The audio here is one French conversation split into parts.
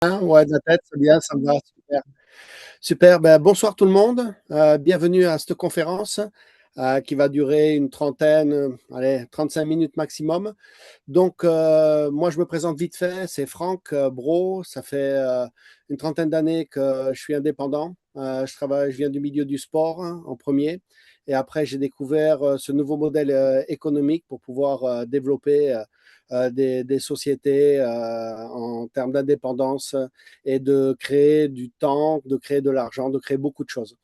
Ouais, de la tête, c'est bien, ça me va, super. Super, ben, bonsoir tout le monde. Bienvenue à cette conférence qui va durer une trentaine, allez, 35 minutes maximum. Donc, moi, je me présente vite fait, c'est Franck Bro. Ça fait une trentaine d'années que je suis indépendant. Je viens du milieu du sport hein, en premier. Et après, j'ai découvert ce nouveau modèle économique pour pouvoir développer des sociétés en termes d'indépendance et de créer du temps, de créer de l'argent, de créer beaucoup de choses.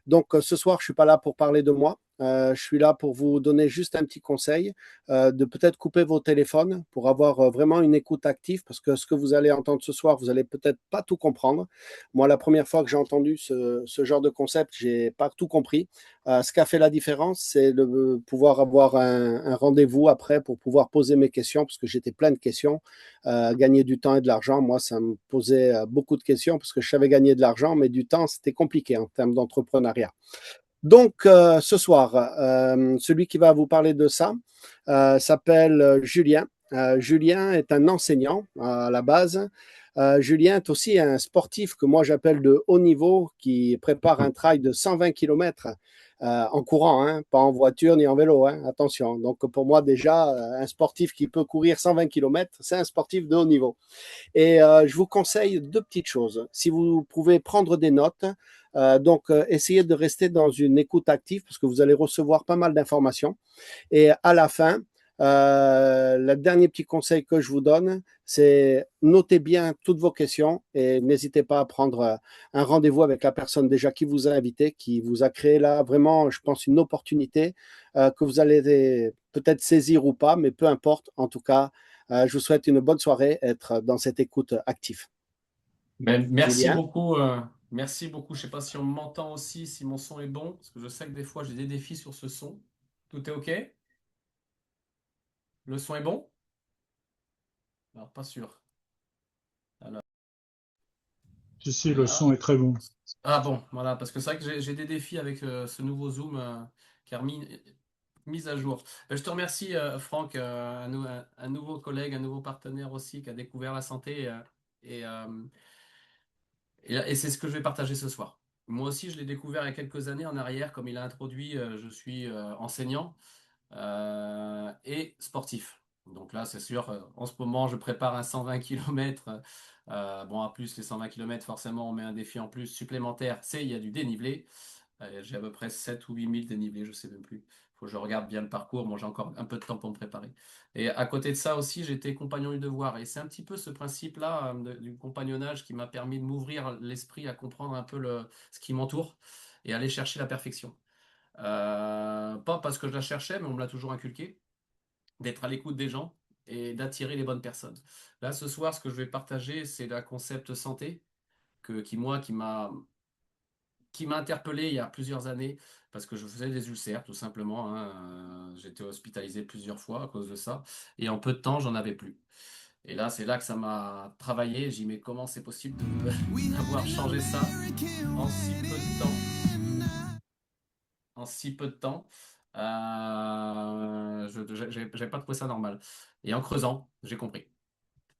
Donc, ce soir, je ne suis pas là pour parler de moi. Je suis là pour vous donner juste un petit conseil de peut-être couper vos téléphones pour avoir vraiment une écoute active parce que ce que vous allez entendre ce soir, vous allez peut-être pas tout comprendre. Moi, la première fois que j'ai entendu ce genre de concept, j'ai pas tout compris. Ce qui a fait la différence, c'est de pouvoir avoir un rendez-vous après pour pouvoir poser mes questions parce que j'étais plein de questions. Gagner du temps et de l'argent, moi, ça me posait beaucoup de questions parce que je savais gagner de l'argent, mais du temps, c'était compliqué en termes d'entrepreneuriat. Donc, ce soir, celui qui va vous parler de ça s'appelle Julien. Julien est un enseignant à la base. Julien est aussi un sportif que moi j'appelle de haut niveau qui prépare un trail de 120 km en courant, hein, pas en voiture ni en vélo, hein, attention. Donc pour moi déjà, un sportif qui peut courir 120 km, c'est un sportif de haut niveau. Et je vous conseille deux petites choses. Si vous pouvez prendre des notes, essayez de rester dans une écoute active parce que vous allez recevoir pas mal d'informations. Et à la fin, le dernier petit conseil que je vous donne, c'est notez bien toutes vos questions et n'hésitez pas à prendre un rendez-vous avec la personne déjà qui vous a invité, qui vous a créé là vraiment, je pense, une opportunité que vous allez peut-être saisir ou pas, mais peu importe. En tout cas, je vous souhaite une bonne soirée, être dans cette écoute active. Ben, merci Julien? beaucoup. Merci beaucoup. Je ne sais pas si on m'entend aussi, si mon son est bon, parce que je sais que des fois j'ai des défis sur ce son. Tout est OK? Le son est bon? Alors, pas sûr. Alors, Si, le ah, son est très bon. ah bon, voilà, parce que c'est vrai que j'ai des défis avec ce nouveau Zoom qui a remis mise à jour. Ben, je te remercie, Franck, un nouveau collègue, un nouveau partenaire aussi qui a découvert la santé et, euh, et c'est ce que je vais partager ce soir. Moi aussi, je l'ai découvert il y a quelques années en arrière, comme il a introduit, je suis enseignant et sportif. Donc là, c'est sûr, en ce moment, je prépare un 120 km. Bon, à plus, les 120 km, forcément, on met un défi en plus supplémentaire. C'est, il y a du dénivelé. J'ai à peu près 7 ou 8 000 dénivelés, je ne sais même plus. Il faut que je regarde bien le parcours. Moi, j'ai encore un peu de temps pour me préparer. Et à côté de ça aussi, j'étais compagnon du devoir. Et c'est un petit peu ce principe-là du compagnonnage qui m'a permis de m'ouvrir l'esprit à comprendre un peu ce qui m'entoure et aller chercher la perfection. Pas parce que je la cherchais, mais on me l'a toujours inculqué, d'être à l'écoute des gens et d'attirer les bonnes personnes. Là, ce soir, ce que je vais partager, c'est le concept santé qui m'a interpellé il y a plusieurs années parce que je faisais des ulcères, tout simplement, hein. J'étais hospitalisé plusieurs fois à cause de ça et en peu de temps, j'en avais plus. Et là, c'est là que ça m'a travaillé. J'ai dit, mais comment c'est possible d'avoir changé ça en si peu de temps? En si peu de temps. Je n'avais pas trouvé ça normal. Et en creusant, j'ai compris.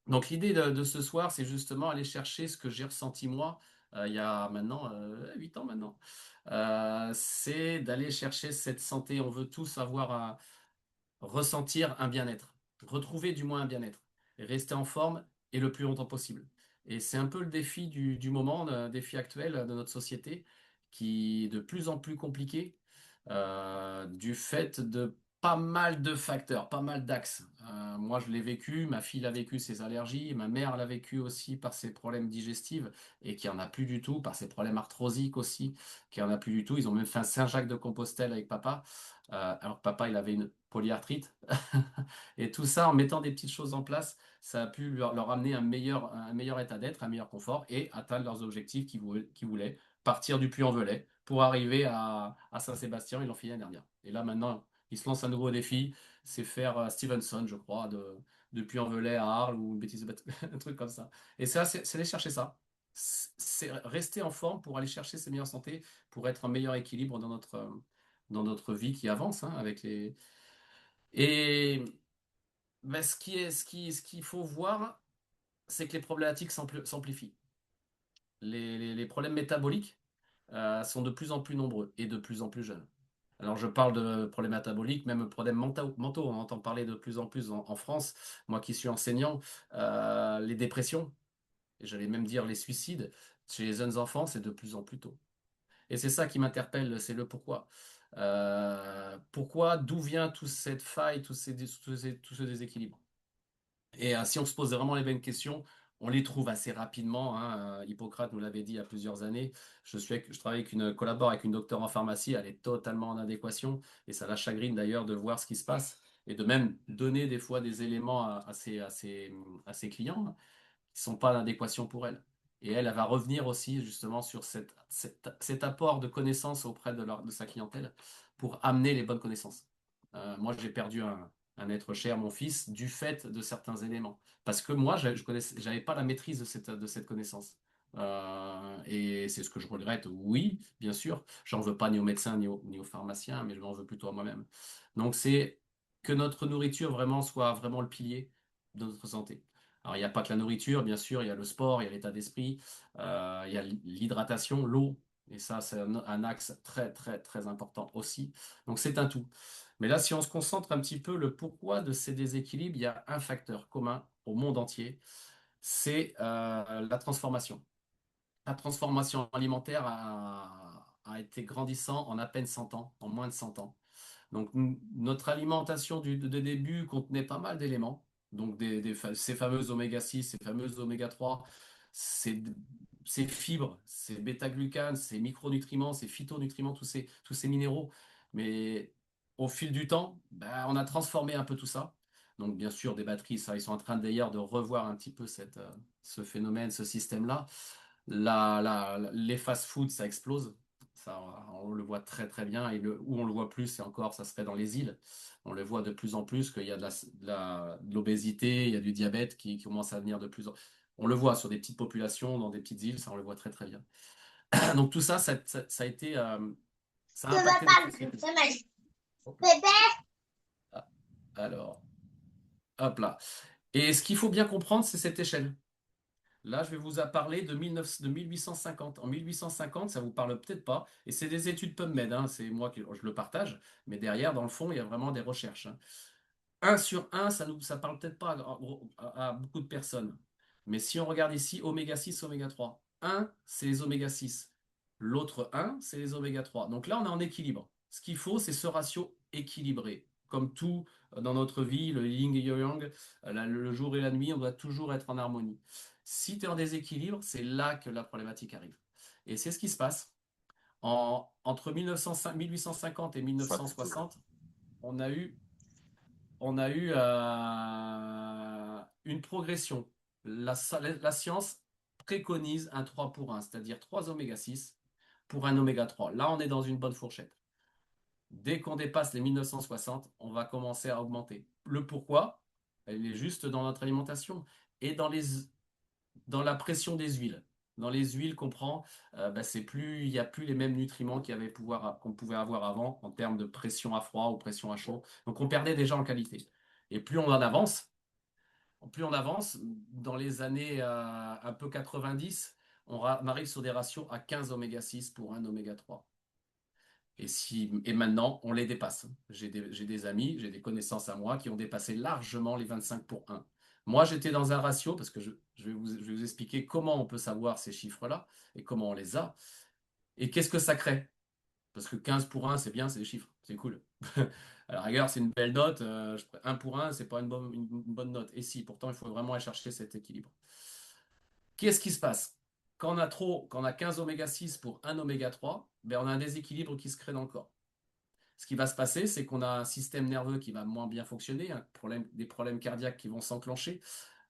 Donc l'idée de ce soir, c'est justement aller chercher ce que j'ai ressenti moi il y a maintenant 8 ans maintenant. C'est d'aller chercher cette santé. On veut tous avoir ressentir un bien-être, retrouver du moins un bien-être, et rester en forme et le plus longtemps possible. Et c'est un peu le défi du moment, le défi actuel de notre société, qui est de plus en plus compliqué du fait de pas mal de facteurs, pas mal d'axes. Moi, je l'ai vécu, ma fille l'a vécu ses allergies, ma mère l'a vécu aussi par ses problèmes digestifs et qui en a plus du tout, par ses problèmes arthrosiques aussi, qui en a plus du tout. Ils ont même fait un Saint-Jacques-de-Compostelle avec papa, alors que papa, il avait une polyarthrite. Et tout ça, en mettant des petites choses en place, ça a pu leur amener un meilleur état d'être, un meilleur confort et atteindre leurs objectifs qu'ils voulaient, partir du Puy-en-Velay pour arriver à Saint-Sébastien. Ils l'ont fini l'année dernière. Et là, maintenant, ils se lancent un nouveau défi, c'est faire Stevenson, je crois, de Puy-en-Velay à Arles ou une bêtise, un truc comme ça. Et ça, c'est aller chercher ça. C'est rester en forme pour aller chercher ses meilleures santé, pour être en meilleur équilibre dans notre vie qui avance hein, avec les. Et ben, ce qu'il faut voir, c'est que les problématiques s'amplifient. Les problèmes métaboliques sont de plus en plus nombreux et de plus en plus jeunes. Alors, je parle de problèmes métaboliques, même problèmes mentaux. On entend parler de plus en plus en France. Moi qui suis enseignant, les dépressions, et j'allais même dire les suicides, chez les jeunes enfants, c'est de plus en plus tôt. Et c'est ça qui m'interpelle, c'est le pourquoi. Pourquoi, d'où vient toute cette faille, tout ce déséquilibre? Et si on se pose vraiment les bonnes questions, on les trouve assez rapidement, hein. Hippocrate nous l'avait dit il y a plusieurs années. Je travaille collabore avec une docteure en pharmacie, elle est totalement en adéquation et ça la chagrine d'ailleurs de voir ce qui se passe et de même donner des fois des éléments à ses clients qui ne sont pas en adéquation pour elle. Et elle va revenir aussi justement sur cet apport de connaissances auprès de sa clientèle pour amener les bonnes connaissances. Moi, j'ai perdu un être cher, mon fils, du fait de certains éléments. Parce que moi, je n'avais pas la maîtrise de cette connaissance. Et c'est ce que je regrette, oui, bien sûr. J'en veux pas ni aux médecins ni aux pharmaciens, mais je m'en veux plutôt à moi-même. Donc, c'est que notre nourriture vraiment soit vraiment le pilier de notre santé. Alors, il n'y a pas que la nourriture, bien sûr, il y a le sport, il y a l'état d'esprit, il y a l'hydratation, l'eau. Et ça, c'est un axe très, très, très important aussi. Donc, c'est un tout. Mais là, si on se concentre un petit peu le pourquoi de ces déséquilibres, il y a un facteur commun au monde entier, c'est la transformation. La transformation alimentaire a été grandissant en à peine 100 ans, en moins de 100 ans. Donc, notre alimentation de début contenait pas mal d'éléments. Donc, ces fameux oméga 6, ces fameux oméga 3, ces, ces fibres, ces bêta-glucanes, ces micronutriments, ces phytonutriments, tous ces minéraux. Mais au fil du temps, ben, on a transformé un peu tout ça. Donc, bien sûr, des batteries, ça, ils sont en train d'ailleurs de revoir un petit peu ce phénomène, ce système-là. Les fast-foods, ça explose. Ça, on le voit très très bien. Et où on le voit plus, c'est encore, ça serait dans les îles. On le voit de plus en plus qu'il y a de l'obésité, il y a du diabète qui commence à venir de plus en plus. On le voit sur des petites populations, dans des petites îles, ça on le voit très très bien. Donc tout ça, ça a été, ça a impacté notre société. Ah, alors, hop là. Et ce qu'il faut bien comprendre, c'est cette échelle. Là, je vais vous parler de 1850. En 1850, ça vous parle peut-être pas, et c'est des études PubMed, hein, c'est moi qui je le partage, mais derrière, dans le fond, il y a vraiment des recherches, hein. 1 sur 1, ça parle peut-être pas à beaucoup de personnes. Mais si on regarde ici, oméga 6, oméga 3. Un, c'est les oméga 6. L'autre un, c'est les oméga 3. Donc là, on est en équilibre. Ce qu'il faut, c'est ce ratio équilibré. Comme tout dans notre vie, le yin et le yang, le jour et la nuit, on doit toujours être en harmonie. Si tu es en déséquilibre, c'est là que la problématique arrive. Et c'est ce qui se passe. Entre 1850 et 1960, on a eu une progression. La science préconise un 3 pour 1, c'est-à-dire 3 oméga 6 pour un oméga 3. Là, on est dans une bonne fourchette. Dès qu'on dépasse les 1960, on va commencer à augmenter. Le pourquoi, il est juste dans notre alimentation et dans la pression des huiles. Dans les huiles qu'on prend, il n'y a plus les mêmes nutriments qu'on pouvait avoir avant en termes de pression à froid ou pression à chaud. Donc on perdait déjà en qualité. Et plus on avance, dans les années un peu 90, on arrive sur des ratios à 15 oméga 6 pour un oméga 3. Et maintenant, on les dépasse. J'ai des amis, j'ai des connaissances à moi qui ont dépassé largement les 25 pour 1. Moi, j'étais dans un ratio, parce que je vais vous expliquer comment on peut savoir ces chiffres-là et comment on les a. Et qu'est-ce que ça crée? Parce que 15 pour 1, c'est bien, c'est des chiffres, c'est cool. À la rigueur, c'est une belle note. 1 pour 1, c'est pas une bonne note. Et si, pourtant, il faut vraiment aller chercher cet équilibre. Qu'est-ce qui se passe? Quand on a 15 oméga 6 pour un oméga 3, ben on a un déséquilibre qui se crée dans le corps. Ce qui va se passer, c'est qu'on a un système nerveux qui va moins bien fonctionner, des problèmes cardiaques qui vont s'enclencher,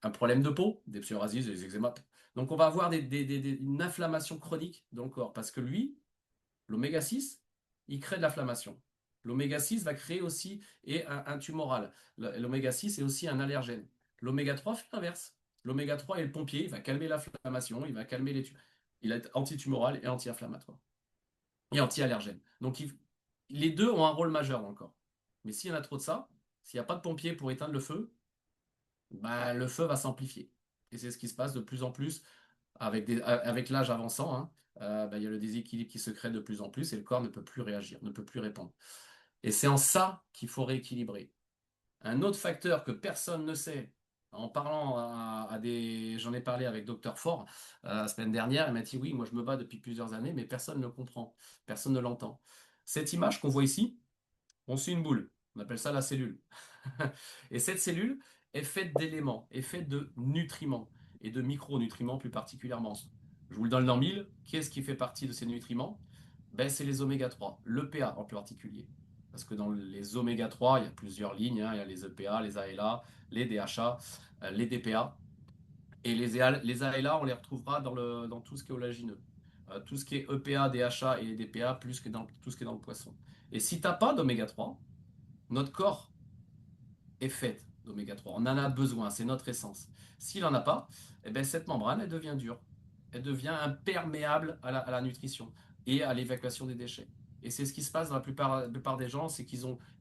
un problème de peau, des psoriasis, des eczémas. Donc on va avoir une inflammation chronique dans le corps parce que lui, l'oméga 6, il crée de l'inflammation. L'oméga 6 va créer aussi un tumoral. L'oméga 6 est aussi un allergène. L'oméga 3 fait l'inverse. L'oméga 3 est le pompier, il va calmer l'inflammation, il va calmer il est antitumoral et anti-inflammatoire et anti-allergène. Donc les deux ont un rôle majeur dans le corps. Mais s'il y en a trop de ça, s'il n'y a pas de pompier pour éteindre le feu, bah, le feu va s'amplifier. Et c'est ce qui se passe de plus en plus avec l'âge avançant, hein. Il y a le déséquilibre qui se crée de plus en plus et le corps ne peut plus réagir, ne peut plus répondre. Et c'est en ça qu'il faut rééquilibrer. Un autre facteur que personne ne sait, en parlant j'en ai parlé avec Dr Ford la semaine dernière, il m'a dit oui, moi je me bats depuis plusieurs années, mais personne ne le comprend, personne ne l'entend. Cette image qu'on voit ici, on suit une boule, on appelle ça la cellule. Et cette cellule est faite d'éléments, est faite de nutriments et de micronutriments plus particulièrement. Je vous le donne dans mille. Qu'est-ce qui fait partie de ces nutriments? C'est les oméga 3, l'EPA en particulier. Parce que dans les oméga 3, il y a plusieurs lignes, hein. Il y a les EPA, les ALA, les DHA, les DPA. Et les ALA, on les retrouvera dans tout ce qui est oléagineux. Tout ce qui est EPA, DHA et DPA, plus que dans tout ce qui est dans le poisson. Et si tu n'as pas d'oméga 3, notre corps est faite d'oméga 3. On en a besoin, c'est notre essence. S'il n'en a pas, cette membrane, elle devient dure. Elle devient imperméable à la nutrition et à l'évacuation des déchets. Et c'est ce qui se passe dans la plupart des gens, c'est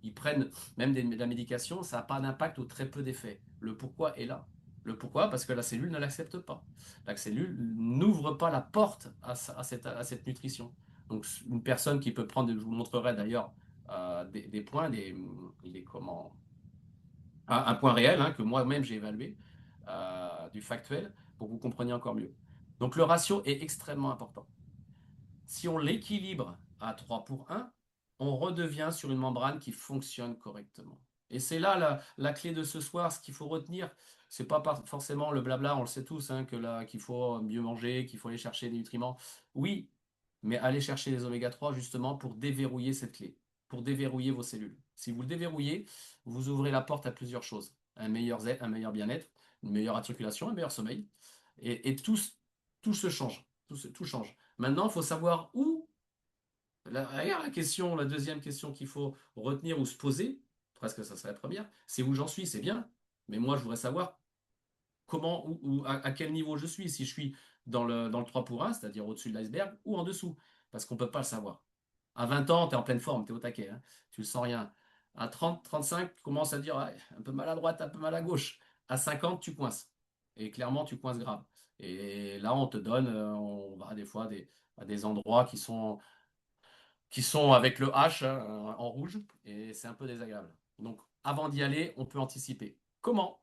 ils prennent même de la médication, ça n'a pas d'impact ou très peu d'effet. Le pourquoi est là. Le pourquoi, parce que la cellule ne l'accepte pas. La cellule n'ouvre pas la porte à cette nutrition. Donc une personne qui peut prendre, je vous montrerai d'ailleurs des points, comment, un point réel, hein, que moi-même j'ai évalué, du factuel, pour que vous compreniez encore mieux. Donc le ratio est extrêmement important. Si on l'équilibre à 3 pour 1, on redevient sur une membrane qui fonctionne correctement. Et c'est là la clé de ce soir, ce qu'il faut retenir. C'est pas forcément le blabla, on le sait tous, hein, qu'il faut mieux manger, qu'il faut aller chercher des nutriments. Oui, mais allez chercher les oméga 3 justement pour déverrouiller cette clé, pour déverrouiller vos cellules. Si vous le déverrouillez, vous ouvrez la porte à plusieurs choses. Un meilleur bien-être, une meilleure articulation, un meilleur sommeil. Et tout se change. Tout change. Maintenant, il faut savoir où. Regarde la deuxième question qu'il faut retenir ou se poser, presque ça serait la première, c'est où j'en suis, c'est bien. Mais moi, je voudrais savoir comment ou à quel niveau je suis. Si je suis dans le 3 pour 1, c'est-à-dire au-dessus de l'iceberg, ou en dessous. Parce qu'on ne peut pas le savoir. À 20 ans, tu es en pleine forme, tu es au taquet, hein. Tu ne sens rien. À 30, 35, tu commences à dire ouais, un peu mal à droite, un peu mal à gauche. À 50, tu coinces. Et clairement, tu coinces grave. Et là, on te donne, on va des fois à des endroits qui sont avec le H, hein, en rouge, et c'est un peu désagréable. Donc, avant d'y aller, on peut anticiper. Comment?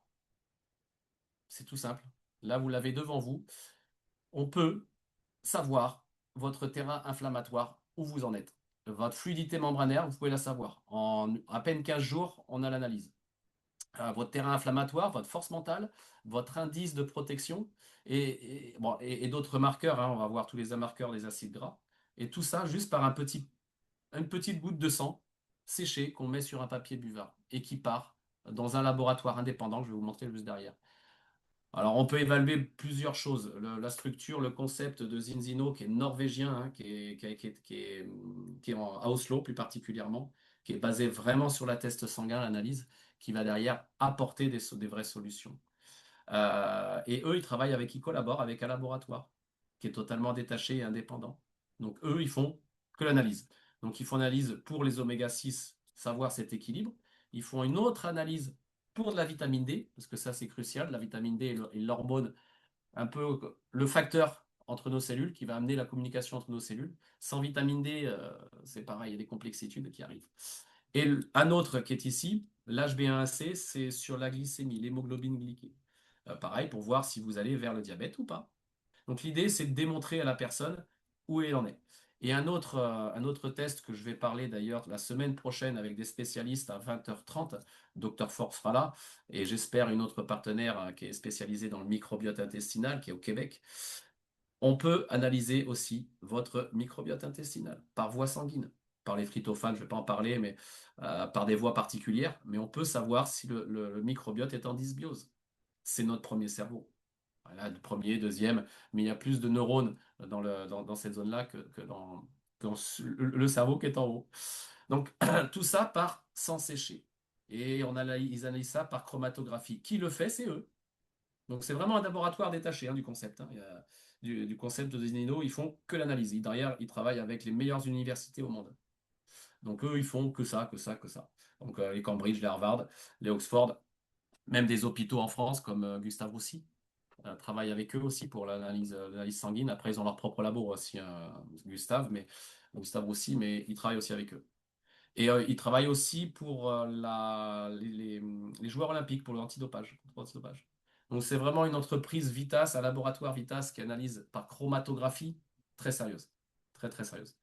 C'est tout simple. Là, vous l'avez devant vous. On peut savoir votre terrain inflammatoire, où vous en êtes. Votre fluidité membranaire, vous pouvez la savoir. En à peine 15 jours, on a l'analyse. Votre terrain inflammatoire, votre force mentale, votre indice de protection et d'autres marqueurs, hein. On va voir tous les marqueurs des acides gras. Et tout ça juste par une petite goutte de sang séché qu'on met sur un papier buvard et qui part dans un laboratoire indépendant. Je vais vous montrer juste derrière. Alors, on peut évaluer plusieurs choses. La structure, le concept de Zinzino, qui est norvégien, hein, qui est à Oslo plus particulièrement, qui est basé vraiment sur la test sanguin, l'analyse, qui va derrière apporter des vraies solutions. Et eux, ils collaborent avec un laboratoire qui est totalement détaché et indépendant. Donc, eux, ils font que l'analyse. Donc, ils font analyse pour les oméga 6, savoir cet équilibre. Ils font une autre analyse pour de la vitamine D, parce que ça, c'est crucial. La vitamine D est l'hormone, un peu le facteur entre nos cellules qui va amener la communication entre nos cellules. Sans vitamine D, c'est pareil, il y a des complexitudes qui arrivent. Et un autre qui est ici, l'HbA1c, c'est sur la glycémie, l'hémoglobine glyquée. Pareil, pour voir si vous allez vers le diabète ou pas. Donc l'idée, c'est de démontrer à la personne où elle en est. Et un autre test que je vais parler d'ailleurs la semaine prochaine avec des spécialistes à 20h30, Dr Ford sera là, et j'espère une autre partenaire qui est spécialisée dans le microbiote intestinal, qui est au Québec. On peut analyser aussi votre microbiote intestinal par voie sanguine, par les tryptophanes, je ne vais pas en parler, mais par des voies particulières, mais on peut savoir si le microbiote est en dysbiose. C'est notre premier cerveau. Voilà, le premier, deuxième, mais il y a plus de neurones dans cette zone-là que dans le cerveau qui est en haut. Donc, tout ça part sans sécher. Et ils analysent ça par chromatographie. Qui le fait? C'est eux. Donc, c'est vraiment un laboratoire détaché, hein, du concept, hein. Du concept de Zinino, ils font que l'analyse. Derrière, ils travaillent avec les meilleures universités au monde. Donc, eux, ils font que ça, que ça, que ça. Donc, les Cambridge, les Harvard, les Oxford, même des hôpitaux en France comme Gustave Roussy. travaille avec eux aussi pour l'analyse sanguine. Après, ils ont leur propre labo aussi, Gustave aussi, mais ils travaillent aussi avec eux. Et ils travaillent aussi pour les joueurs olympiques, pour le antidopage. Donc c'est vraiment une entreprise Vitas, un laboratoire Vitas qui analyse par chromatographie très sérieuse. Très très sérieuse.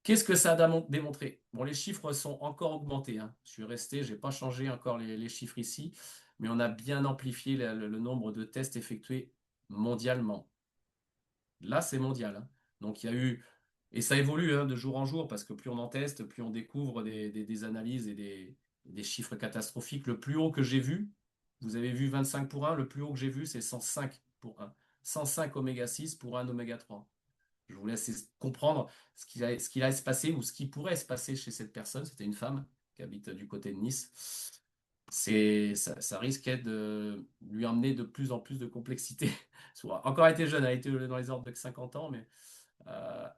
Qu'est-ce que ça a démontré? Bon, les chiffres sont encore augmentés, hein. Je n'ai pas changé encore les chiffres ici, mais on a bien amplifié le nombre de tests effectués mondialement. Là, c'est mondial, hein. Donc, il y a eu, et ça évolue, hein, de jour en jour, parce que plus on en teste, plus on découvre des analyses et des chiffres catastrophiques. Le plus haut que j'ai vu, vous avez vu 25 pour 1, le plus haut que j'ai vu, c'est 105 pour 1. 105 oméga 6 pour 1 oméga 3. Je vous laisse comprendre ce qu'il allait se passer ou ce qui pourrait se passer chez cette personne. C'était une femme qui habite du côté de Nice. Ça risquait de lui emmener de plus en plus de complexité. Encore été jeune, elle a été dans les ordres de 50 ans, mais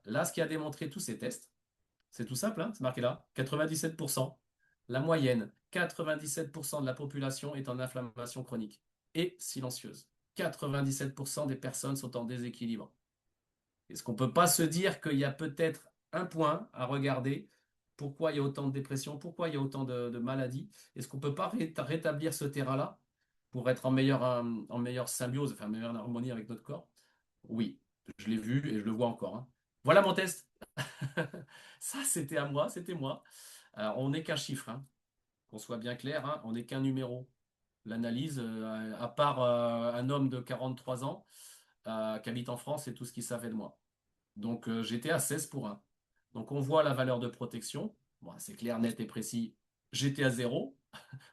là, ce qui a démontré tous ces tests, c'est tout simple, hein, c'est marqué là, 97%. La moyenne, 97% de la population est en inflammation chronique et silencieuse. 97% des personnes sont en déséquilibre. Est-ce qu'on ne peut pas se dire qu'il y a peut-être un point à regarder? Pourquoi il y a autant de dépression? Pourquoi il y a autant de maladies? Est-ce qu'on ne peut pas rétablir ce terrain-là pour être en meilleure symbiose, enfin en meilleure harmonie avec notre corps? Oui, je l'ai vu et je le vois encore, hein. Voilà mon test. Ça, c'était à moi, c'était moi. Alors, on n'est qu'un chiffre, hein. Qu'on soit bien clair, hein, on n'est qu'un numéro. L'analyse, à part un homme de 43 ans qui habite en France, c'est tout ce qu'il savait de moi. Donc j'étais à 16 pour 1. Donc on voit la valeur de protection. Bon, c'est clair, net et précis. J'étais à 0.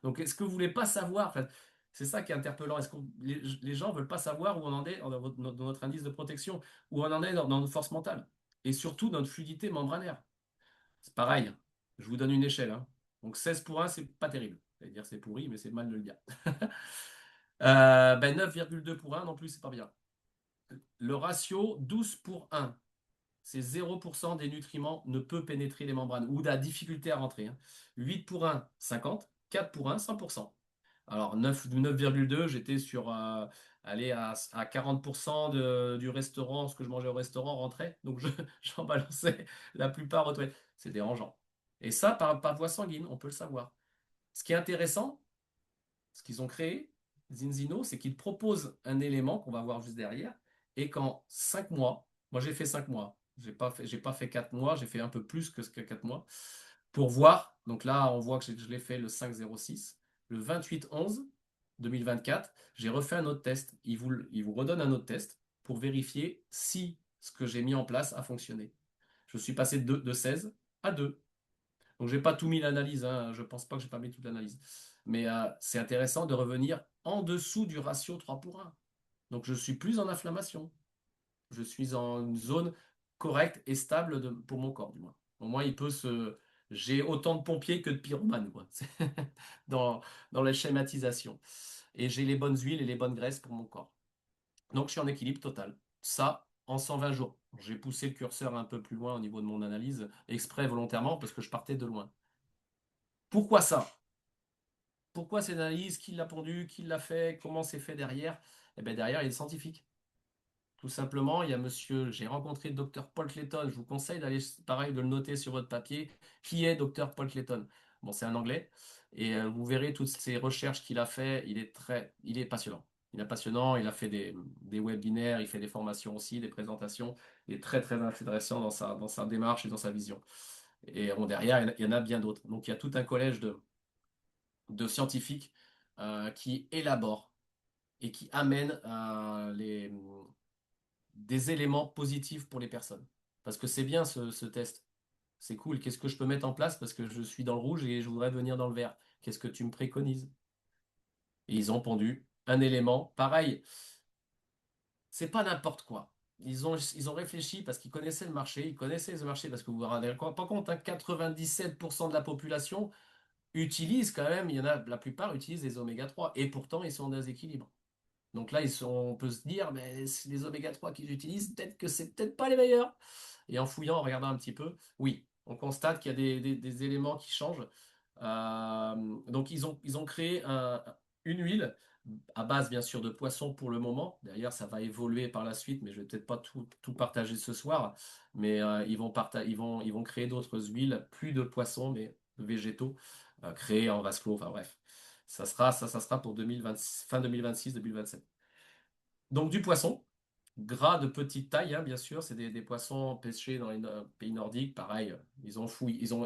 Donc est-ce que vous voulez pas savoir, enfin, c'est ça qui est interpellant. Est-ce que les gens ne veulent pas savoir où on en est dans notre indice de protection, où on en est dans notre force mentale et surtout dans notre fluidité membranaire? C'est pareil. Je vous donne une échelle, hein. Donc 16 pour 1, c'est pas terrible. C'est-à-dire c'est pourri, mais c'est mal de le dire. 9,2 pour 1 non plus, c'est pas bien. Le ratio 12 pour 1. C'est 0% des nutriments ne peut pénétrer les membranes ou de la difficulté à rentrer, hein. 8 pour 1, 50. 4 pour 1, 100%. Alors 9,2, j'étais sur aller à 40% du restaurant, ce que je mangeais au restaurant rentrait. Donc j'en balançais la plupart aux toilettes. C'est dérangeant. Et ça, par voie sanguine, on peut le savoir. Ce qui est intéressant, ce qu'ils ont créé, Zinzino, c'est qu'ils proposent un élément qu'on va voir juste derrière, et qu'en 5 mois, moi j'ai fait 5 mois, j'ai pas fait 4 mois, j'ai fait un peu plus que 4 mois, pour voir, donc là on voit que je l'ai fait le 5-06, le 28-11 2024, j'ai refait un autre test, il vous redonne un autre test pour vérifier si ce que j'ai mis en place a fonctionné. Je suis passé de 16 à 2. Donc, je n'ai pas tout mis l'analyse, hein. Je ne pense pas que j'ai pas mis toute l'analyse. Mais c'est intéressant de revenir en dessous du ratio 3 pour 1. Donc, je suis plus en inflammation. Je suis en une zone correcte et stable pour mon corps, du moins. Au moins, j'ai autant de pompiers que de pyromanes, quoi. Dans la schématisation. Et j'ai les bonnes huiles et les bonnes graisses pour mon corps. Donc, je suis en équilibre total. Ça, en 120 jours. J'ai poussé le curseur un peu plus loin au niveau de mon analyse, exprès volontairement, parce que je partais de loin. Pourquoi ça? Pourquoi cette analyse? Qui l'a pondu? Qui l'a fait? Comment c'est fait derrière? Eh bien, derrière, il y a des scientifiques. Tout simplement, il y a j'ai rencontré le docteur Paul Clayton. Je vous conseille d'aller, pareil, de le noter sur votre papier. Qui est docteur Paul Clayton? Bon, c'est un anglais. Et vous verrez toutes ces recherches qu'il a fait. Il est passionnant. Il est passionnant. Il a fait des webinaires, il fait des formations aussi, des présentations. Il est très, très intéressant dans sa démarche et dans sa vision. Et bon, derrière, il y en a bien d'autres. Donc, il y a tout un collège de scientifiques qui élaborent et qui amènent des éléments positifs pour les personnes. Parce que c'est bien ce test. C'est cool. Qu'est-ce que je peux mettre en place parce que je suis dans le rouge et je voudrais venir dans le vert? Qu'est-ce que tu me préconises? Et ils ont pondu un élément. Pareil, c'est pas n'importe quoi. Ils ont réfléchi parce qu'ils connaissaient le marché. Ils connaissaient le marché parce que vous vous rendez pas compte, hein, 97% de la population utilisent quand même, la plupart utilisent les oméga 3 et pourtant ils sont en déséquilibre. Donc là, on peut se dire, mais les oméga 3 qu'ils utilisent, peut-être que c'est peut-être pas les meilleurs. Et en fouillant, en regardant un petit peu, oui, on constate qu'il y a des éléments qui changent. Donc ils ont créé une huile à base bien sûr de poissons pour le moment. D'ailleurs, ça va évoluer par la suite, mais je vais peut-être pas tout partager ce soir. Mais ils vont créer d'autres huiles, plus de poissons, mais de végétaux, créés en vase clos. Enfin bref, ça sera pour 2020, fin 2026-2027. Donc du poisson, gras de petite taille, hein, bien sûr, c'est des poissons pêchés dans les pays nordiques. Pareil,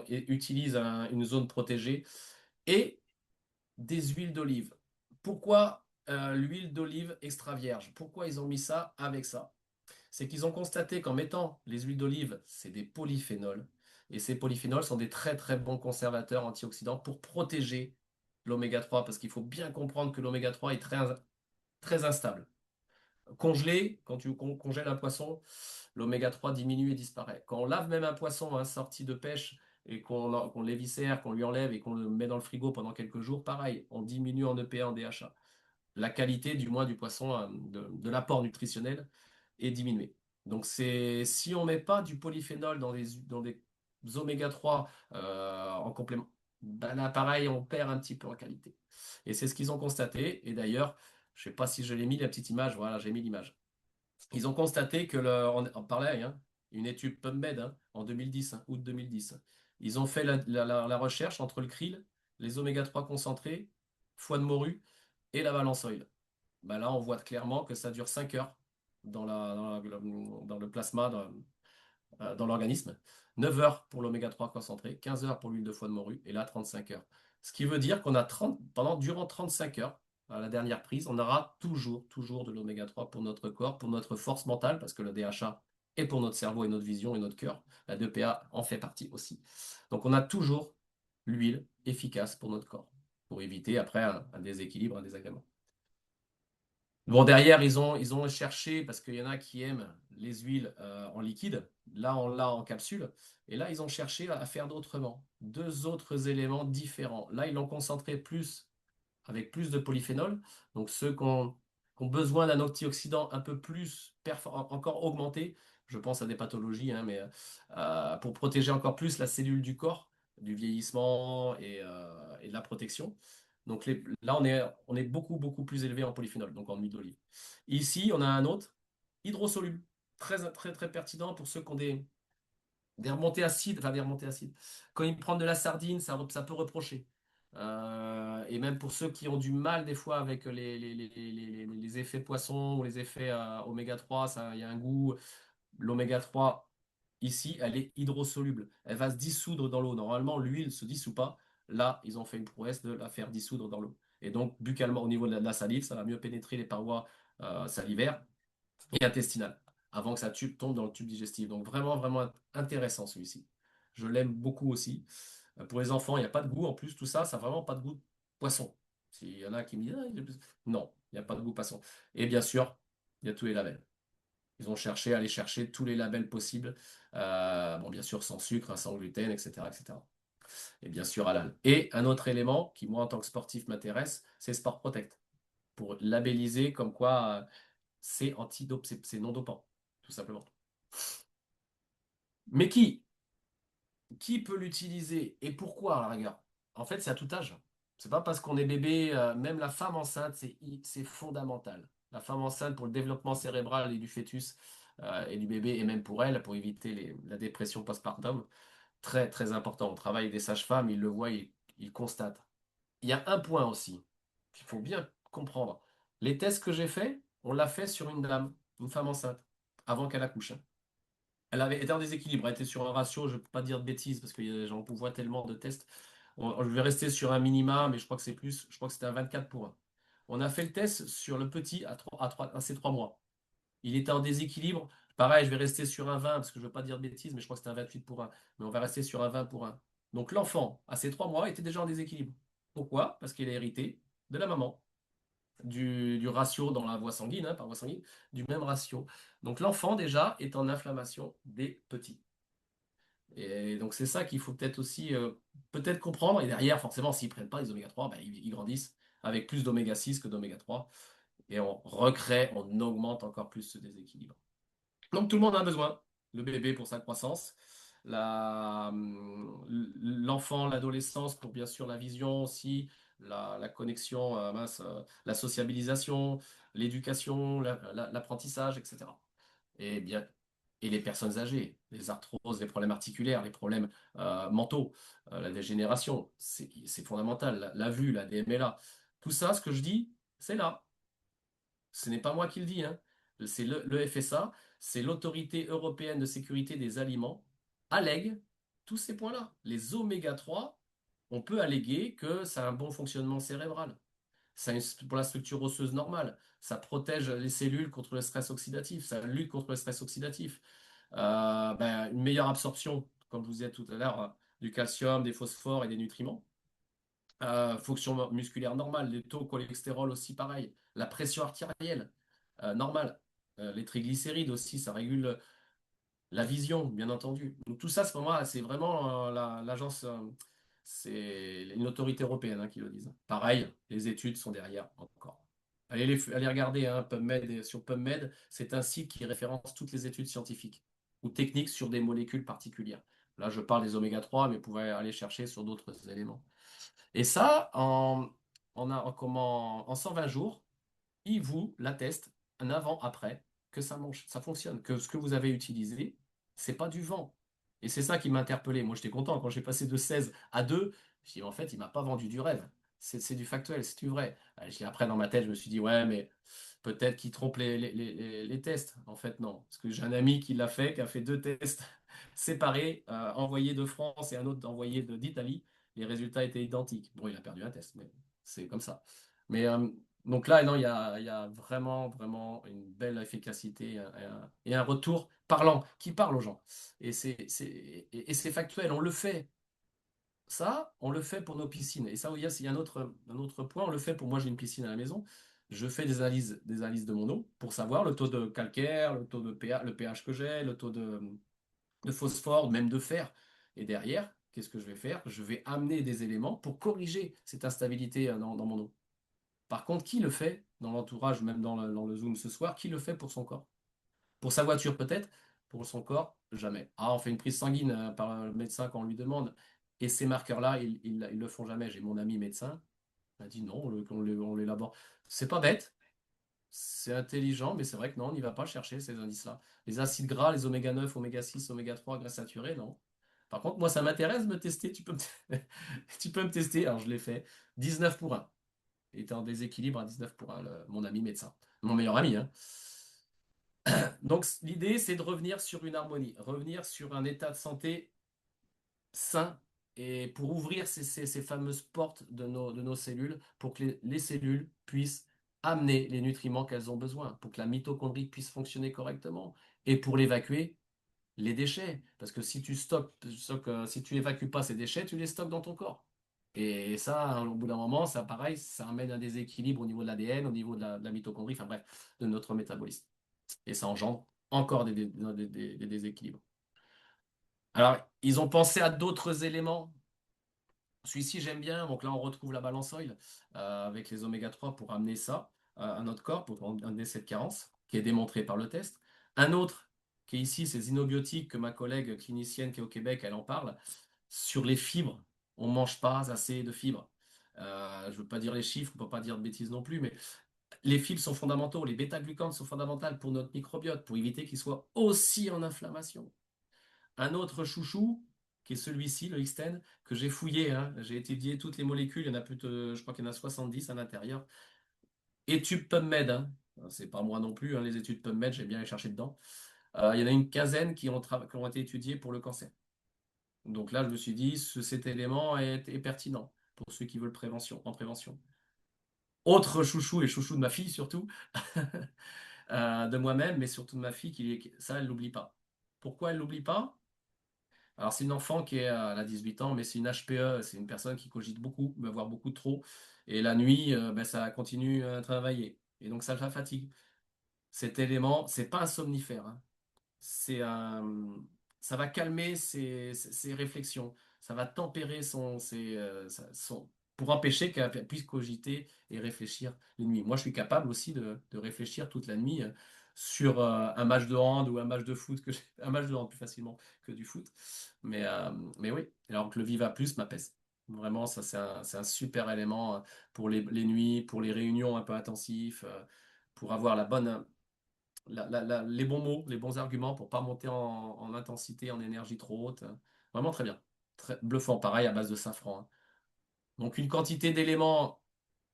utilisent une zone protégée et des huiles d'olive. Pourquoi l'huile d'olive extra vierge? Pourquoi ils ont mis ça avec ça? C'est qu'ils ont constaté qu'en mettant les huiles d'olive, c'est des polyphénols. Et ces polyphénols sont des très très bons conservateurs antioxydants pour protéger l'oméga 3, parce qu'il faut bien comprendre que l'oméga 3 est très instable. Congelé, quand tu congèles un poisson, l'oméga 3 diminue et disparaît. Quand on lave même un poisson sorti de pêche et qu'on l'éviscère, qu'on lui enlève et qu'on le met dans le frigo pendant quelques jours, pareil, on diminue en EPA, en DHA. La qualité, du moins, du poisson, de l'apport nutritionnel est diminuée. Donc, si on ne met pas du polyphénol dans des oméga 3 en complément, ben là, pareil, on perd un petit peu en qualité. Et c'est ce qu'ils ont constaté. Et d'ailleurs, je ne sais pas si je l'ai mis, la petite image, voilà, j'ai mis l'image. Ils ont constaté que, on parlait, hein, une étude PubMed en 2010, août 2010. Ils ont fait la recherche entre le krill, les oméga 3 concentrés, foie de morue et la balance oil. Ben là, on voit clairement que ça dure 5 heures dans le plasma, dans l'organisme. 9 heures pour l'oméga 3 concentré, 15 heures pour l'huile de foie de morue, et là 35 heures. Ce qui veut dire qu'on a durant 35 heures, à la dernière prise, on aura toujours de l'oméga 3 pour notre corps, pour notre force mentale, parce que le DHA est pour notre cerveau et notre vision et notre cœur. La 2PA en fait partie aussi. Donc on a toujours l'huile efficace pour notre corps, pour éviter après un déséquilibre, un désagrément. Bon, derrière, ils ont cherché, parce qu'il y en a qui aiment les huiles en liquide. Là, on l'a en capsule. Et là, ils ont cherché à faire d'autrement. Deux autres éléments différents. Là, ils l'ont concentré plus, avec plus de polyphénol. Donc, ceux qui ont besoin d'un antioxydant un peu plus encore augmenté, je pense à des pathologies, hein, mais pour protéger encore plus la cellule du corps, du vieillissement et de la protection. Donc là, on est beaucoup plus élevé en polyphénol, donc en huile d'olive. Ici, on a un autre, hydrosoluble, très pertinent pour ceux qui ont des remontées acides, enfin des remontées acides. Quand ils prennent de la sardine, ça peut reprocher. Et même pour ceux qui ont du mal des fois avec les effets poisson ou les effets oméga 3, il y a un goût. L'oméga 3, ici, elle est hydrosoluble. Elle va se dissoudre dans l'eau. Normalement, l'huile ne se dissout pas. Là, ils ont fait une prouesse de la faire dissoudre dans l'eau. Et donc, buccalement, au niveau de la salive, ça va mieux pénétrer les parois salivaires et intestinales avant que ça tombe dans le tube digestif. Donc, vraiment intéressant celui-ci. Je l'aime beaucoup aussi. Pour les enfants, il n'y a pas de goût. En plus, tout ça, ça n'a vraiment pas de goût de poisson. S'il y en a qui me disent, non, il n'y a pas de goût poisson. Et bien sûr, il y a tous les labels. Ils ont cherché à aller chercher tous les labels possibles. Bon, bien sûr, sans sucre, sans gluten, etc., etc. Et bien sûr, halal. Et un autre élément qui, moi, en tant que sportif, m'intéresse, c'est Sport Protect. Pour labelliser comme quoi c'est antidope, c'est non dopant, tout simplement. Mais qui peut l'utiliser et pourquoi, à la rigueur? En fait, c'est à tout âge. C'est pas parce qu'on est bébé, même la femme enceinte, c'est fondamental. La femme enceinte pour le développement cérébral et du fœtus et du bébé, et même pour elle, pour éviter la dépression postpartum, très important. On travaille avec des sages-femmes, ils le voient, ils constatent. Il y a un point aussi qu'il faut bien comprendre. Les tests que j'ai faits, on l'a fait sur une dame, une femme enceinte, avant qu'elle accouche. Elle avait été en déséquilibre, elle était sur un ratio, je ne peux pas dire de bêtises parce que j'en vois tellement de tests. Je vais rester sur un minima, mais je crois que c'est plus, je crois que c'était un 24 pour 1. On a fait le test sur le petit à ses 3 mois. Il était en déséquilibre. Pareil, je vais rester sur un 20 parce que je ne veux pas dire de bêtises, mais je crois que c'était un 28 pour 1. Mais on va rester sur un 20 pour 1. Donc l'enfant, à ses 3 mois, était déjà en déséquilibre. Pourquoi? Parce qu'il a hérité de la maman du ratio dans la voie sanguine, par voie sanguine, du même ratio. Donc l'enfant déjà est en inflammation des petits. Et donc c'est ça qu'il faut peut-être aussi peut-être comprendre. Et derrière, forcément, s'ils ne prennent pas les oméga 3, ben, ils grandissent avec plus d'oméga 6 que d'oméga 3. Et on recrée, on augmente encore plus ce déséquilibre. Donc tout le monde a besoin. Le bébé pour sa croissance, l'enfant, l'adolescence pour bien sûr la vision aussi, la connexion, la sociabilisation, l'éducation, l'apprentissage, etc. Et bien, et les personnes âgées, les arthroses, les problèmes articulaires, les problèmes mentaux, la dégénération, c'est fondamental. La vue, la DMLA, tout ça, ce que je dis, c'est là. Ce n'est pas moi qui le dis, hein. C'est le FSA, c'est l'Autorité européenne de sécurité des aliments, allègue tous ces points-là. Les oméga 3, on peut alléguer que ça a un bon fonctionnement cérébral. Pour la structure osseuse normale, ça protège les cellules contre le stress oxydatif, ça lutte contre le stress oxydatif. Une meilleure absorption, comme je vous disais tout à l'heure, du calcium, des phosphores et des nutriments. Fonction musculaire normale, les taux cholestérol aussi pareil, la pression artérielle normale, les triglycérides aussi, ça régule la vision, bien entendu. Donc tout ça, c'est vraiment l'agence, c'est une autorité européenne qui le dit. Pareil, les études sont derrière encore. Allez regarder PubMed, sur PubMed, c'est un site qui référence toutes les études scientifiques ou techniques sur des molécules particulières. Là, je parle des oméga 3, mais vous pouvez aller chercher sur d'autres éléments. Et ça, en 120 jours, il vous l'atteste un avant-après que ça fonctionne, que ce que vous avez utilisé, c'est pas du vent. Et c'est ça qui m'a interpellé. Moi, j'étais content quand j'ai passé de 16 à 2. Je dis, en fait, il m'a pas vendu du rêve. C'est du factuel, c'est du vrai. Après, dans ma tête, je me suis dit, ouais, mais peut-être qu'il trompe les tests. En fait, non. Parce que j'ai un ami qui l'a fait, qui a fait 2 tests séparés, envoyés de France et un autre envoyé d'Italie. Les résultats étaient identiques. Bon, il a perdu un test, mais c'est comme ça. Mais donc là, non, il y a vraiment, vraiment une belle efficacité et un retour parlant, qui parle aux gens. Et c'est factuel, on le fait. Ça, on le fait pour nos piscines. Et ça, il y a un autre point, on le fait pour moi, j'ai une piscine à la maison. Je fais des analyses de mon eau pour savoir le taux de calcaire, le taux de pH, le pH que j'ai, le taux de phosphore, même de fer. Et derrière, qu'est-ce que je vais faire? Je vais amener des éléments pour corriger cette instabilité dans mon eau. Par contre, qui le fait dans l'entourage, même dans le Zoom ce soir, qui le fait pour son corps? Pour sa voiture peut-être, pour son corps, jamais. Ah, on fait une prise sanguine par le médecin quand on lui demande. Et ces marqueurs-là, ils le font jamais. J'ai mon ami médecin, il a dit non, on l'élabore. C'est pas bête, c'est intelligent, mais c'est vrai que non, on n'y va pas chercher ces indices-là. Les acides gras, les oméga 9, oméga 6, oméga 3, graisses saturées, non. Par contre, moi, ça m'intéresse de me tester. Tu peux me tester. Alors, je l'ai fait. 19 pour 1. Il était en déséquilibre à 19 pour 1, mon ami médecin. Mon meilleur ami, hein. Donc, l'idée, c'est de revenir sur une harmonie, revenir sur un état de santé sain et pour ouvrir ces fameuses portes de nos cellules pour que les cellules puissent amener les nutriments qu'elles ont besoin, pour que la mitochondrie puisse fonctionner correctement et pour l'évacuer les déchets. Parce que si tu évacues pas ces déchets, tu les stockes dans ton corps. Et ça, au bout d'un moment, ça, pareil, ça amène un déséquilibre au niveau de l'ADN, au niveau de la mitochondrie, enfin bref, de notre métabolisme. Et ça engendre encore des déséquilibres. Alors, ils ont pensé à d'autres éléments. Celui-ci, j'aime bien. Donc là, on retrouve la balance oil avec les oméga 3 pour amener ça à notre corps, pour amener cette carence, qui est démontrée par le test. Un autre qui est ici, c'est Zinobiotiques, que ma collègue clinicienne qui est au Québec, elle en parle. Sur les fibres, on ne mange pas assez de fibres. Je ne veux pas dire les chiffres, on ne peut pas dire de bêtises non plus, mais les fibres sont fondamentaux. Les bêta-glucanes sont fondamentales pour notre microbiote, pour éviter qu'il soit aussi en inflammation. Un autre chouchou, qui est celui-ci, le Xtend, que j'ai fouillé, hein. J'ai étudié toutes les molécules, il y en a plus de, je crois qu'il y en a 70 à l'intérieur. Études PubMed, hein. C'est pas moi non plus, hein, les études PubMed, j'ai bien les chercher dedans. Il y en a une quinzaine qui ont été étudiées pour le cancer. Donc là, je me suis dit, cet élément est pertinent pour ceux qui veulent en prévention. Autre chouchou, et chouchou de ma fille surtout, de moi-même, mais surtout de ma fille, ça, elle ne l'oublie pas. Pourquoi elle ne l'oublie pas? Alors, c'est une enfant elle a 18 ans, mais c'est une HPE, c'est une personne qui cogite beaucoup, va voir beaucoup trop. Et la nuit, ça continue à travailler. Et donc, ça la fatigue. Cet élément, c'est pas un somnifère, hein. C'est ça va calmer ses réflexions. Ça va tempérer pour empêcher qu'elle puisse cogiter et réfléchir les nuits. Moi, je suis capable aussi de réfléchir toute la nuit sur un match de hand ou un match de foot, un match de hand plus facilement que du foot. Mais oui, alors que le Viva Plus m'apaise. Vraiment, ça, c'est un super élément pour les nuits, pour les réunions un peu intensives, pour avoir la bonne, les bons mots, les bons arguments pour pas monter en intensité, en énergie trop haute. Vraiment très bien. Très bluffant, pareil, à base de safran, hein. Donc, une quantité d'éléments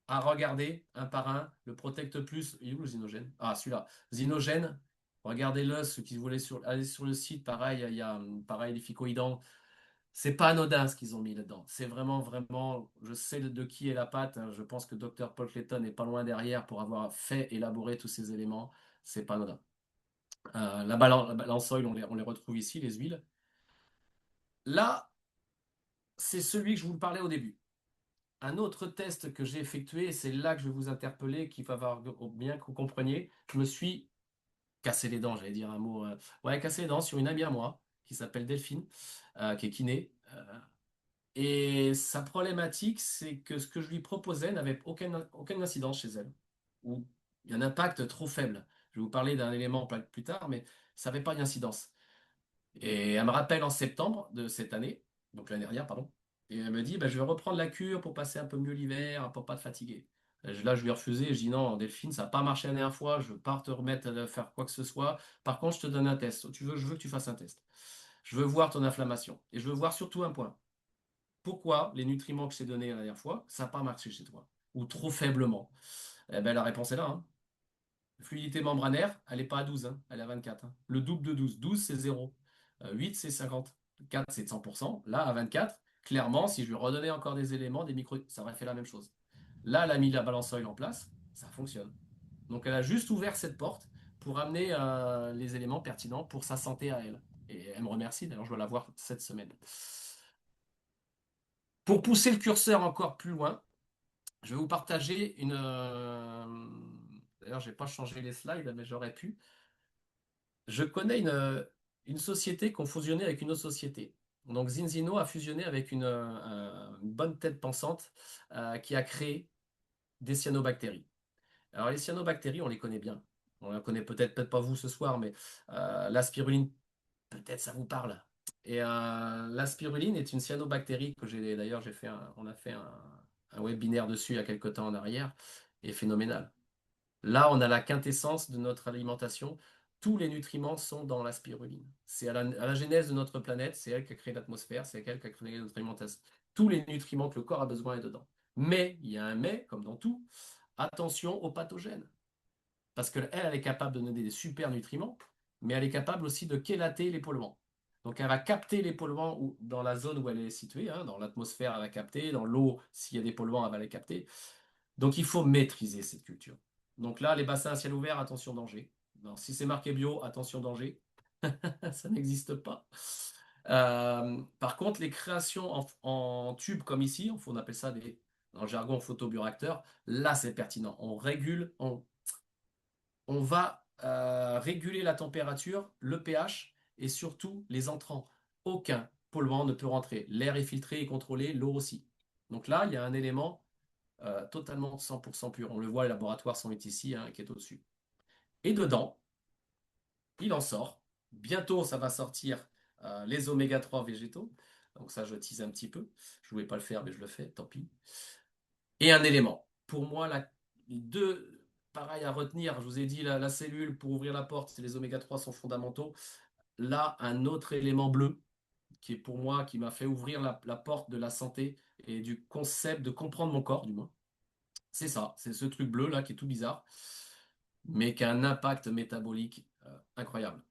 à regarder un par un. Le Protect Plus, il est où le Zinogène? Ah, celui-là. Zinogène, regardez-le, ceux qui voulaient aller sur le site, pareil, il y a pareil, les phycoïdans. C'est pas anodin ce qu'ils ont mis là-dedans. C'est vraiment, vraiment, je sais de qui est la patte, hein. Je pense que Dr. Paul Clayton n'est pas loin derrière pour avoir fait, élaborer tous ces éléments. C'est pas anodin. La balance oil, on les retrouve ici, les huiles. Là, c'est celui que je vous parlais au début. Un autre test que j'ai effectué, c'est là que je vais vous interpeller, qu'il va falloir bien que vous compreniez. Je me suis cassé les dents, j'allais dire un mot. Ouais, cassé les dents sur une amie à moi, qui s'appelle Delphine, qui est kiné. Et sa problématique, c'est que ce que je lui proposais n'avait aucune incidence chez elle, ou il y a un impact trop faible. Je vais vous parler d'un élément plus tard, mais ça n'avait pas d'incidence. Et elle me rappelle en septembre de cette année, donc l'année dernière, pardon, et elle me dit, bah, je vais reprendre la cure pour passer un peu mieux l'hiver, pour pas te fatiguer. Là, je lui ai refusé, je dis non, Delphine, ça n'a pas marché la dernière fois, je ne veux pas te remettre à faire quoi que ce soit. Par contre, je te donne un test. Je veux que tu fasses un test. Je veux voir ton inflammation. Et je veux voir surtout un point. Pourquoi les nutriments que je t'ai donnés la dernière fois, ça n'a pas marché chez toi? Ou trop faiblement? Eh ben, la réponse est là, hein. Fluidité membranaire, elle n'est pas à 12, hein, elle est à 24, hein. Le double de 12. 12, c'est 0. 8, c'est 50. 4, c'est 100%. Là, à 24, clairement, si je lui redonnais encore des éléments, des micro, ça aurait fait la même chose. Là, elle a mis la balance oil en place, ça fonctionne. Donc, elle a juste ouvert cette porte pour amener les éléments pertinents pour sa santé à elle. Et elle me remercie, d'ailleurs, je dois la voir cette semaine. Pour pousser le curseur encore plus loin, je vais vous partager une. D'ailleurs, je n'ai pas changé les slides, mais j'aurais pu. Je connais une société qui a fusionné avec une autre société. Donc Zinzino a fusionné avec une bonne tête pensante qui a créé des cyanobactéries. Alors les cyanobactéries, on les connaît bien. On la connaît peut-être pas vous ce soir, mais la spiruline, peut-être ça vous parle. Et la spiruline est une cyanobactérie que on a fait un webinaire dessus il y a quelques temps en arrière, et phénoménal. Là, on a la quintessence de notre alimentation. Tous les nutriments sont dans la spiruline. C'est à la genèse de notre planète, c'est elle qui a créé l'atmosphère, c'est elle qui a créé notre alimentation. Tous les nutriments que le corps a besoin est dedans. Mais, il y a un mais, comme dans tout, attention aux pathogènes. Parce qu'elle, elle est capable de donner des super nutriments, mais elle est capable aussi de chélater les polluants. Donc elle va capter les polluants dans la zone où elle est située, hein, dans l'atmosphère, elle va capter, dans l'eau, s'il y a des polluants, elle va les capter. Donc il faut maîtriser cette culture. Donc là, les bassins à ciel ouvert, attention danger. Alors, si c'est marqué bio, attention danger. Ça n'existe pas. Par contre, les créations en tube comme ici, on appelle ça dans le jargon photobioréacteurs, là c'est pertinent. On va réguler la température, le pH et surtout les entrants. Aucun polluant ne peut rentrer. L'air est filtré et contrôlé, l'eau aussi. Donc là, il y a un élément totalement 100% pur. On le voit, les laboratoires sont ici, hein, qui est au-dessus. Et dedans, il en sort. Bientôt, ça va sortir les oméga 3 végétaux. Donc ça, je tease un petit peu. Je ne voulais pas le faire, mais je le fais, tant pis. Et un élément. Pour moi, les deux, pareil à retenir, je vous ai dit, la cellule pour ouvrir la porte, les oméga 3 sont fondamentaux. Là, un autre élément bleu qui est pour moi, qui m'a fait ouvrir la porte de la santé et du concept de comprendre mon corps, du moins. C'est ça, c'est ce truc bleu là qui est tout bizarre, mais qui a un impact métabolique incroyable.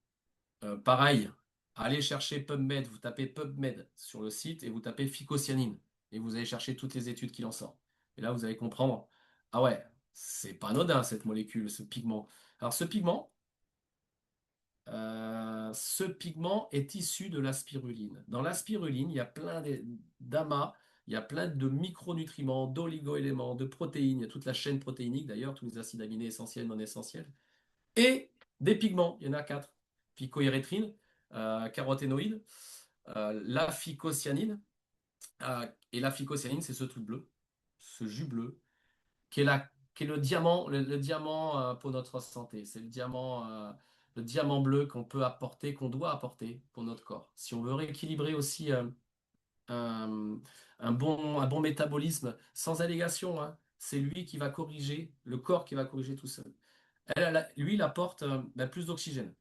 Pareil, allez chercher PubMed, vous tapez PubMed sur le site et vous tapez phycocyanine et vous allez chercher toutes les études qui en sortent. Et là, vous allez comprendre, ah ouais, c'est pas anodin cette molécule, ce pigment. Alors ce pigment est issu de la spiruline. Dans la spiruline, il y a plein d'amas, il y a plein de micronutriments, d'oligo-éléments, de protéines, il y a toute la chaîne protéinique d'ailleurs, tous les acides aminés essentiels, non essentiels, et des pigments, il y en a 4. Phycoérythrine, caroténoïdes, la phycocyanine, et la phycocyanine, c'est ce truc bleu, ce jus bleu, qui est le diamant, le diamant pour notre santé. C'est le diamant bleu qu'on peut apporter, qu'on doit apporter pour notre corps. Si on veut rééquilibrer aussi un, un bon métabolisme, sans allégation, hein. C'est lui qui va corriger, le corps qui va corriger tout seul. Lui, il apporte plus d'oxygène.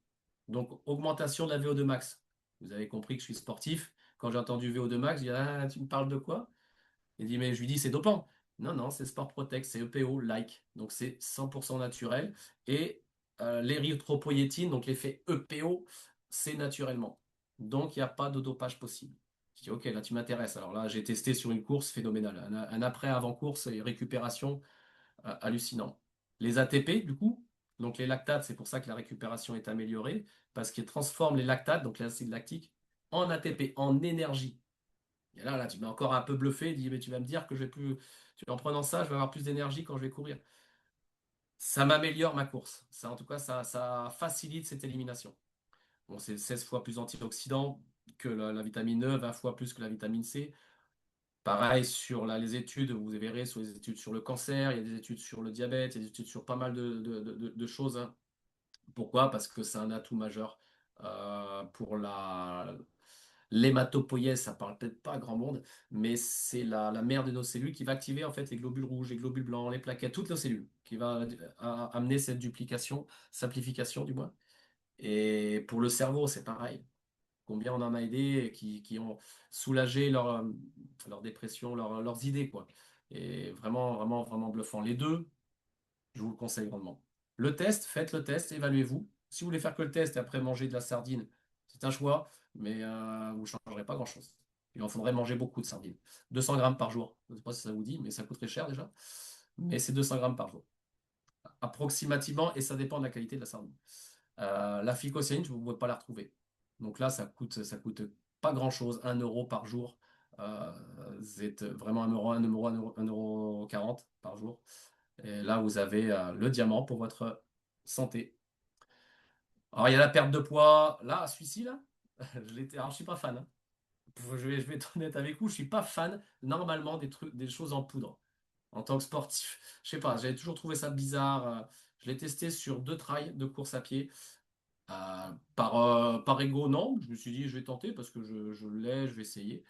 Donc, augmentation de la VO2 max. Vous avez compris que je suis sportif. Quand j'ai entendu VO2 max, je dis, ah, tu me parles de quoi? Il dit, mais je lui dis, c'est dopant. Non, non, c'est Sport Protect, c'est EPO-like. Donc, c'est 100% naturel. Et l'érythropoïétine, donc l'effet EPO, c'est naturellement. Donc, il n'y a pas de dopage possible. Je dis, ok, là, tu m'intéresses. Alors là, j'ai testé sur une course phénoménale. Un après-avant-course et récupération hallucinant. Les ATP, du coup, donc les lactates, c'est pour ça que la récupération est améliorée, parce qu'ils transforment les lactates, donc l'acide lactique, en ATP, en énergie. Et là, tu m'as encore un peu bluffé, dit, mais tu vas me dire que je vais plus, en prenant ça, je vais avoir plus d'énergie quand je vais courir. Ça m'améliore ma course. Ça, en tout cas, ça facilite cette élimination. Bon, c'est 16 fois plus antioxydant que la vitamine E, 20 fois plus que la vitamine C. Pareil sur les études, vous verrez sur les études sur le cancer, il y a des études sur le diabète, il y a des études sur pas mal de choses, hein. Pourquoi? Parce que c'est un atout majeur pour l'hématopoïèse, ça parle peut-être pas à grand monde, mais c'est la mère de nos cellules qui va activer en fait les globules rouges, les globules blancs, les plaquettes, toutes nos cellules, qui va amener cette duplication, simplification du moins. Et pour le cerveau, c'est pareil. Combien on en a aidé qui ont soulagé leur dépression, leurs idées, quoi. Et vraiment, vraiment, vraiment bluffant. Les deux, je vous le conseille grandement. Le test, faites le test, évaluez-vous. Si vous voulez faire que le test et après manger de la sardine, c'est un choix, mais vous ne changerez pas grand-chose. Il en faudrait manger beaucoup de sardines. 200 grammes par jour. Je ne sais pas si ça vous dit, mais ça coûterait cher déjà. Mais c'est 200 grammes par jour. Approximativement, et ça dépend de la qualité de la sardine. La phycocyanine, vous ne pouvez pas la retrouver. Donc là, ça coûte pas grand-chose, 1 € par jour. C'est vraiment 1 €, 1 €, 1,40 € par jour. Et là, vous avez le diamant pour votre santé. Alors, il y a la perte de poids. Là, celui-ci, là, alors, je suis pas fan, hein. Je vais être honnête avec vous, je suis pas fan normalement des trucs, des choses en poudre. En tant que sportif, je sais pas, j'avais toujours trouvé ça bizarre. Je l'ai testé sur 2 trails de course à pied. Par ego, non. Je me suis dit, je vais tenter parce que je l'ai, je vais essayer.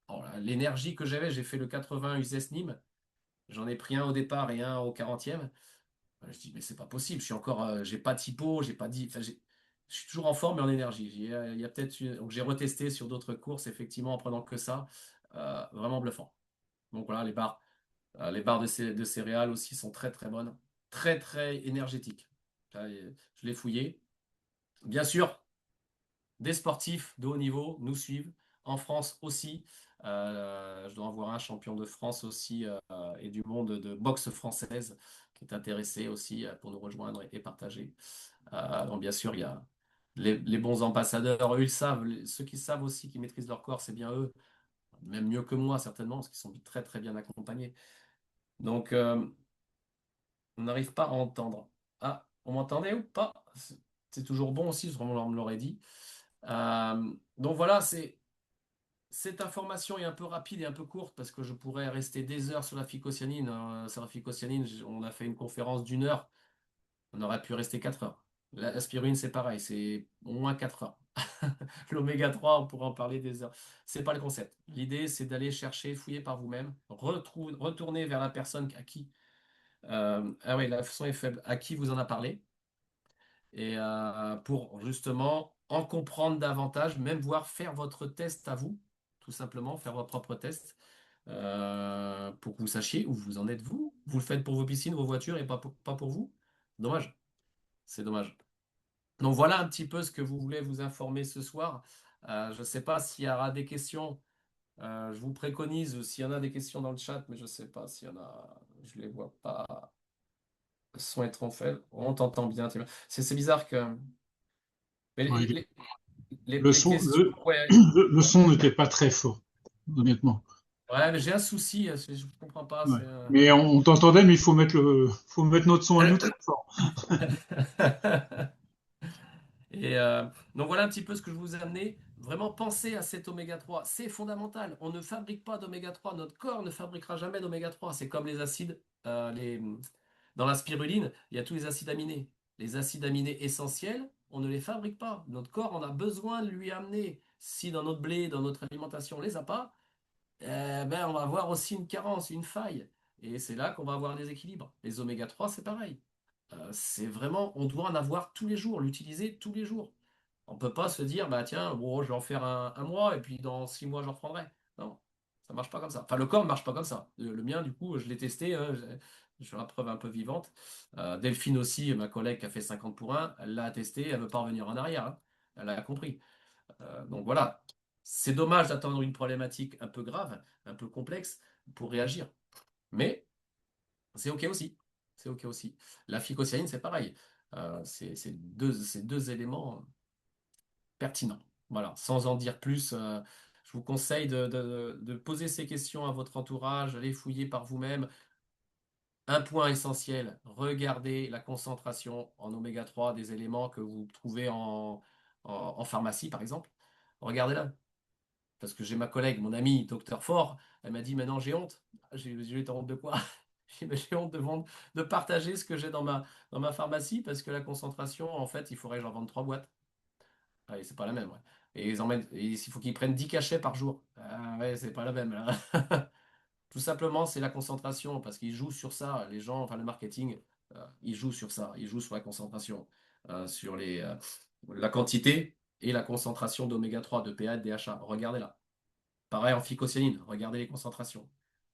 Alors, l'énergie que j'avais, j'ai fait le 80 USS Nîmes. J'en ai pris un au départ et un au 40e. Je dis, mais c'est pas possible, j'ai pas de typo, j'ai pas dit. Enfin, je suis toujours en forme et en énergie. Il y a peut-être donc j'ai retesté sur d'autres courses, effectivement, en prenant que ça. Vraiment bluffant. Donc voilà, les barres de céréales aussi sont très très bonnes. Très très énergétiques. Je l'ai fouillé. Bien sûr, des sportifs de haut niveau nous suivent. En France aussi. Je dois en voir un champion de France aussi et du monde de boxe française qui est intéressé aussi pour nous rejoindre et partager. Donc bien sûr, il y a les bons ambassadeurs, eux ils savent, ceux qui savent aussi, qui maîtrisent leur corps, c'est bien eux, même mieux que moi certainement, parce qu'ils sont très très bien accompagnés. Donc on n'arrive pas à entendre. Ah, on m'entendait ou pas? C'est toujours bon aussi, vraiment on me l'aurait dit. Donc voilà, cette information est un peu rapide et un peu courte parce que je pourrais rester des heures sur la phycocyanine. Sur la phycocyanine, on a fait une conférence d'1 heure. On aurait pu rester 4 heures. L'aspirine, c'est pareil, c'est au moins 4 heures. L'oméga 3, on pourrait en parler des heures. C'est pas le concept. L'idée, c'est d'aller chercher, fouiller par vous-même, retourner vers la personne à qui. Ah oui, la façon est faible. À qui vous en a parlé. Et pour justement en comprendre davantage, même voir faire votre test à vous, tout simplement, faire votre propre test, pour que vous sachiez où vous en êtes vous. Vous le faites pour vos piscines, vos voitures et pas pour vous. Dommage, c'est dommage. Donc voilà un petit peu ce que vous voulez vous informer ce soir. Je ne sais pas s'il y aura des questions. Je vous préconise s'il y en a des questions dans le chat, mais je ne sais pas s'il y en a. Je ne les vois pas. Le son est trop faible. On t'entend bien. C'est bizarre que. Mais Ouais, les, le les son, questions. le, Ouais, le son n'était pas très fort, honnêtement. ouais, mais j'ai un souci. Je ne comprends pas. Ouais. Mais on t'entendait, mais faut mettre notre son à nous très fort. Et donc voilà un petit peu ce que je vous ai amené. Vraiment pensez à cet oméga 3. C'est fondamental. On ne fabrique pas d'oméga 3. Notre corps ne fabriquera jamais d'oméga 3. C'est comme les acides. Dans la spiruline, il y a tous les acides aminés. Les acides aminés essentiels, on ne les fabrique pas. Notre corps en a besoin de lui amener. Si dans notre blé, dans notre alimentation, on ne les a pas, on va avoir aussi une carence, une faille. Et c'est là qu'on va avoir un déséquilibre. Les oméga 3, c'est pareil. C'est vraiment, on doit en avoir tous les jours, l'utiliser tous les jours. On ne peut pas se dire, bah tiens, bon, je vais en faire un mois et puis dans 6 mois, j'en reprendrai. Non, ça ne marche pas comme ça. Enfin, le corps ne marche pas comme ça. Le mien, du coup, je l'ai testé, hein, je suis la preuve un peu vivante. Delphine aussi, ma collègue qui a fait 50 pour 1, elle l'a testé, elle ne veut pas revenir en arrière, hein. Elle a compris. Donc voilà, c'est dommage d'attendre une problématique un peu grave, un peu complexe pour réagir. Mais c'est OK aussi. C'est OK aussi. La phycocyaline, c'est pareil. C'est deux éléments pertinents. Voilà, sans en dire plus, je vous conseille de poser ces questions à votre entourage, allez fouiller par vous-même. Un point essentiel, regardez la concentration en oméga 3 des éléments que vous trouvez en pharmacie, par exemple. Regardez-la. Parce que j'ai ma collègue, mon ami, docteur Fort, elle m'a dit, maintenant j'ai honte. J'ai honte de quoi? J'ai honte de partager ce que j'ai dans ma pharmacie parce que la concentration, en fait, il faudrait que j'en vende 3 boîtes. Ah, et c'est pas la même, ouais. Et il faut qu'ils prennent 10 cachets par jour. Ah, ouais, c'est pas la même, là. Tout simplement, c'est la concentration parce qu'ils jouent sur ça. Les gens, enfin le marketing, ils jouent sur ça. Ils jouent sur la concentration, sur la quantité et la concentration d'oméga 3, de PA et de DHA. Regardez-la. Pareil en phycocyaline, regardez les concentrations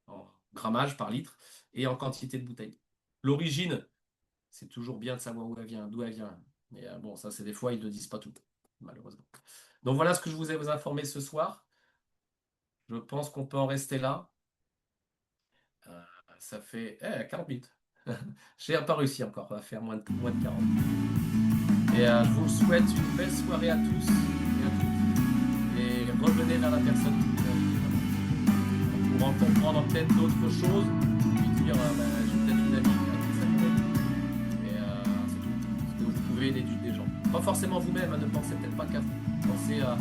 en grammage par litre et en quantité de bouteille. L'origine, c'est toujours bien de savoir d'où elle vient. Mais bon, ça, c'est des fois, ils ne disent pas tout, malheureusement. Donc voilà ce que je vous ai informé ce soir. Je pense qu'on peut en rester là. Ça fait 40 minutes. Je n'ai pas réussi encore à faire moins de 40. Et je vous souhaite une belle soirée à tous et à toutes. Et revenez vers la personne qui vous a dit, pour en comprendre peut-être d'autres choses, puis dire j'ai peut-être une amie à qui ça peut. Et c'est tout. Parce que vous pouvez aider des gens. Pas forcément vous-même, hein, ne pensez peut-être pas qu'à vous. Pensez à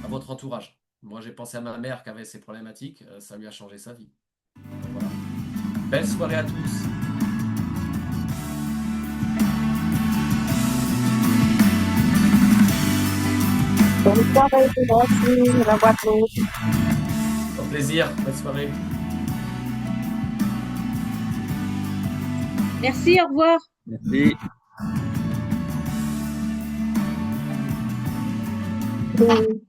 votre entourage. Moi, j'ai pensé à ma mère qui avait ces problématiques, ça lui a changé sa vie. Donc, voilà. Belle soirée à tous. Bonne soirée, merci. Au revoir à tous. Au plaisir. Bonne soirée. Merci, au revoir. Merci. Oui.